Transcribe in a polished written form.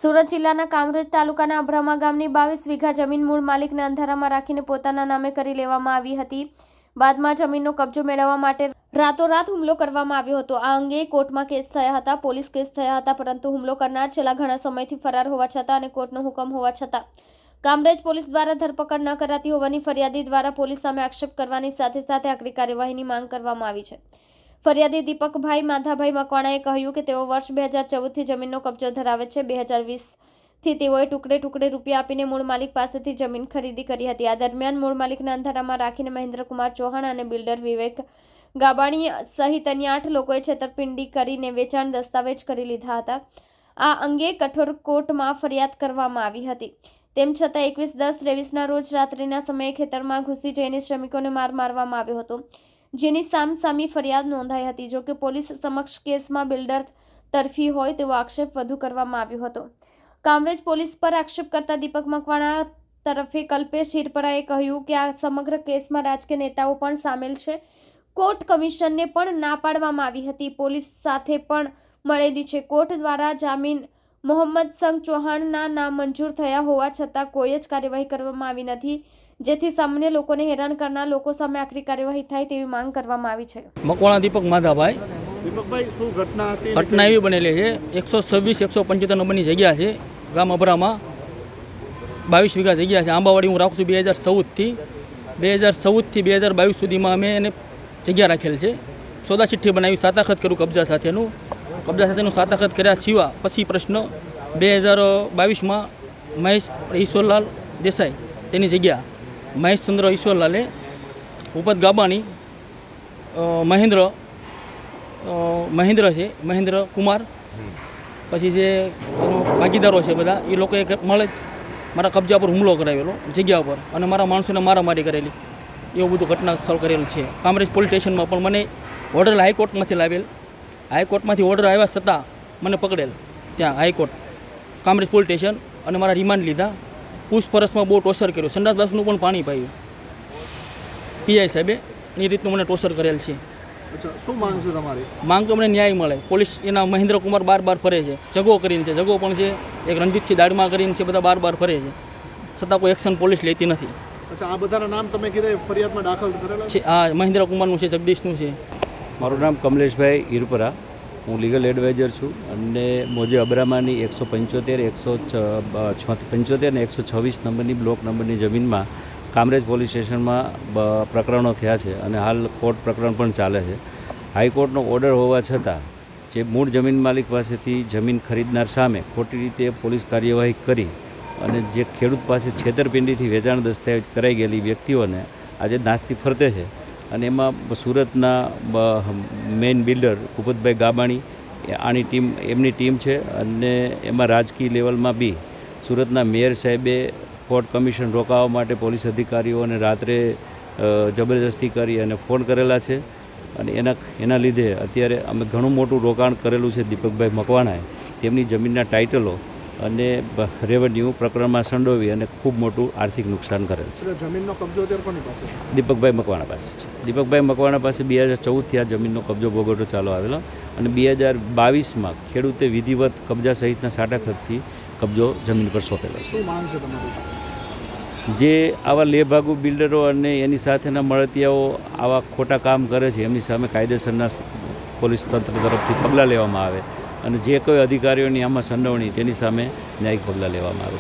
સુરત જિલ્લાના કામરેજ તાલુકાના અબ્રામા ગામની 22 વીઘા જમીન મૂળ માલિકને અંધારામાં રાખીને પોતાના નામે કરી લેવામાં આવી હતી। બાદમાં જમીનનો કબજો મેળવવા માટે રાતોરાત હુમલો કરવામાં આવ્યો હતો। આ અંગે કોર્ટમાં કેસ થયા હતા, પોલીસ કેસ થયા હતા, પરંતુ હુમલો કરનાર છેલ્લા ઘણા સમયથી ફરાર હોવા છતાં અને કોર્ટનો હુકમ હોવા છતાં કામરેજ પોલીસ દ્વારા ધરપકડ ન કરાતી હોવાની ફરિયાદી દ્વારા પોલીસ સામે આક્ષેપ કરવાની સાથે સાથે આકરી કાર્યવાહીની માંગ કરવામાં આવી છે। ફરિયાદી દીપકભાઈ માધાભાઈ મકવાણાએ કહ્યું કે તેઓ વર્ષ 2014થી જમીનનો કબજો ધરાવે છે। 2020થી તેઓએ ટુકડે ટુકડે રૂપિયા આપીને મૂળ માલિક પાસેથી જમીન ખરીદી કરી હતી। આ દરમિયાન મૂળ માલિકને અંધારામાં રાખીને મહેન્દ્રકુમાર ચૌહાણ અને બિલ્ડર વિવેક ગાબાણી સહિત અન્ય 8 લોકોએ છેતરપિંડી કરીને વેચાણ દસ્તાવેજ કરી લીધા હતા। આ અંગે કઠોર કોર્ટમાં ફરિયાદ કરવામાં આવી હતી। તેમ છતાં 21/10/23ના રોજ રાત્રિના સમયે ખેતરમાં ઘૂસી જઈને શ્રમિકોને મારવામાં આવ્યો હતો, જેની સામસામી ફરિયાદ નોંધાઈ હતી। જો કે પોલીસ સમક્ષ કેસમાં બિલ્ડર તરફી હોય તેવો આક્ષેપ વધુ કરવામાં આવ્યો હતો। કામરેજ પોલીસ પર આક્ષેપ કરતા દીપક મકવાણા તરફે કલ્પેશ હિરપરાએ કહ્યું કે આ સમગ્ર કેસમાં રાજકીય નેતાઓ પણ સામેલ છે। કોર્ટ કમિશનને પણ ના પાડવામાં આવી હતી, પોલીસ સાથે પણ મળેલી છે। કોર્ટ દ્વારા જામીન મોહમ્મદ સંગ ચૌહાણના નામ મંજૂર થયા હોવા છતાં કોઈ જ કાર્યવાહી કરવામાં આવી નથી, જેથી સામાન્ય લોકોને હેરાન કરનાર લોકો સામે આકરી કાર્યવાહી થાય તેવી માંગ કરવામાં આવી છે। મકવાણા દીપક માધાભાઈ। દીપકભાઈ, શું ઘટના હતી? ઘટના એવી બનેલી છે, 126-175 નંબરની જગ્યા છે, ગામ અબરામાં 22 વીઘા જગ્યા છે। આંબાવાડી હું રાખું છું 2014થી 2022 સુધીમાં અમે એને જગ્યા રાખેલ છે। સોદા ચિઠ્ઠી બનાવી સાતાખત કર્યું કબજા સાથેનું સાતાખત કર્યા સિવાય પછી પ્રશ્ન 2022માં મહેશ ઈશ્વરલાલ દેસાઈ તેની જગ્યા મહેશચંદ્ર ઈશ્વરલાલે ઉપત ગાબાણી મહેન્દ્ર છે, મહેન્દ્ર કુમાર, પછી જે ભાગીદારો છે બધા એ લોકોએ મળે મારા કબજા પર હુમલો કરાવેલો જગ્યા પર અને મારા માણસોને મારામારી કરેલી, એવું બધું ઘટના સ્થળ કરેલું છે। કામરેજ પોલીસ સ્ટેશનમાં પણ મને ઓર્ડર હાઈકોર્ટમાંથી લાવેલ, હાઈકોર્ટમાંથી ઓર્ડર આવ્યા છતાં મને પકડેલ ત્યાં હાઈકોર્ટ કામરેજ પોલીસ સ્ટેશન અને મારા રિમાન્ડ લીધા। પૂછપરછમાં બહુ ટોર્ચર કર્યું, સંડાસ બાસનું પણ પાણી પાયું, પીઆઈ સાહેબે એ રીતનું મને ટોર્ચર કરેલ છે। અચ્છા, શું માંગ છે તમારી? માંગ તો મને ન્યાય મળે। પોલીસ એના મહેન્દ્ર કુમાર બાર ફરે છે, જગો કરીને છે, જગો પણ છે, એક રણજીતસિંહ દાડમાં કરીને છે, બધા બાર ફરે છે, છતાં કોઈ એક્શન પોલીસ લેતી નથી। અચ્છા, આ બધાના નામ તમે કીધા ફરિયાદમાં દાખલ કરેલા છે? આ મહેન્દ્ર કુમારનું છે, જગદીશનું છે। મારું નામ કમલેશભાઈ હિરપરા, હું લીગલ એડવાઇઝર છું અને મોજે અબ્રામાની 175 અને 126 નંબરની બ્લોક નંબરની જમીનમાં કામરેજ પોલીસ સ્ટેશનમાં પ્રકરણો થયા છે અને હાલ કોર્ટ પ્રકરણ પણ ચાલે છે। હાઈકોર્ટનો ઓર્ડર હોવા છતાં જે મૂળ જમીન માલિક પાસેથી જમીન ખરીદનાર સામે ખોટી રીતે પોલીસ કાર્યવાહી કરી અને જે ખેડૂત પાસે છેતરપિંડીથી વેચાણ દસ્તાવેજ કરાઈ ગયેલી વ્યક્તિઓને આજે નાસ્તી ફરતે છે અને એમાં સુરતના મેઇન બિલ્ડર ભૂપતભાઈ ગાબાણી એમની ટીમ છે અને એમાં રાજકીય લેવલમાં બી સુરતના મેયર સાહેબે કોર્ટ કમિશન રોકાવા માટે પોલીસ અધિકારીઓને રાત્રે જબરજસ્તી કરી અને ફોન કરેલા છે અને એના લીધે અત્યારે અમે ઘણું મોટું રોકાણ કરેલું છે દીપકભાઈ મકવાણાએ તેમની જમીનના ટાઇટલો અને રેવન્યુ પ્રકરણમાં સંડોવી અને ખૂબ મોટું આર્થિક નુકસાન કરેલ છે। જમીનનો કબજો અત્યારે કોની પાસે છે? દીપકભાઈ મકવાણા પાસે છે। દીપકભાઈ મકવાણા પાસે 2014થી આ જમીનનો કબજો ભોગવટો ચાલુ આવેલો અને 2022માં ખેડૂતે વિધિવત કબજા સહિતના સાટાખતથી કબજો જમીન પર સોંપેલો છે। શું માંગ છે તમારી? જે આવા લેભાગુ બિલ્ડરો અને એની સાથેના મળતિયાઓ આવા ખોટા કામ કરે છે એમની સામે કાયદેસરના પોલીસ તંત્ર તરફથી પગલાં લેવામાં આવે અને જે કોઈ અધિકારીઓની આમાં સંડોવણી તેની સામે ન્યાયિક પગલાં લેવામાં આવે।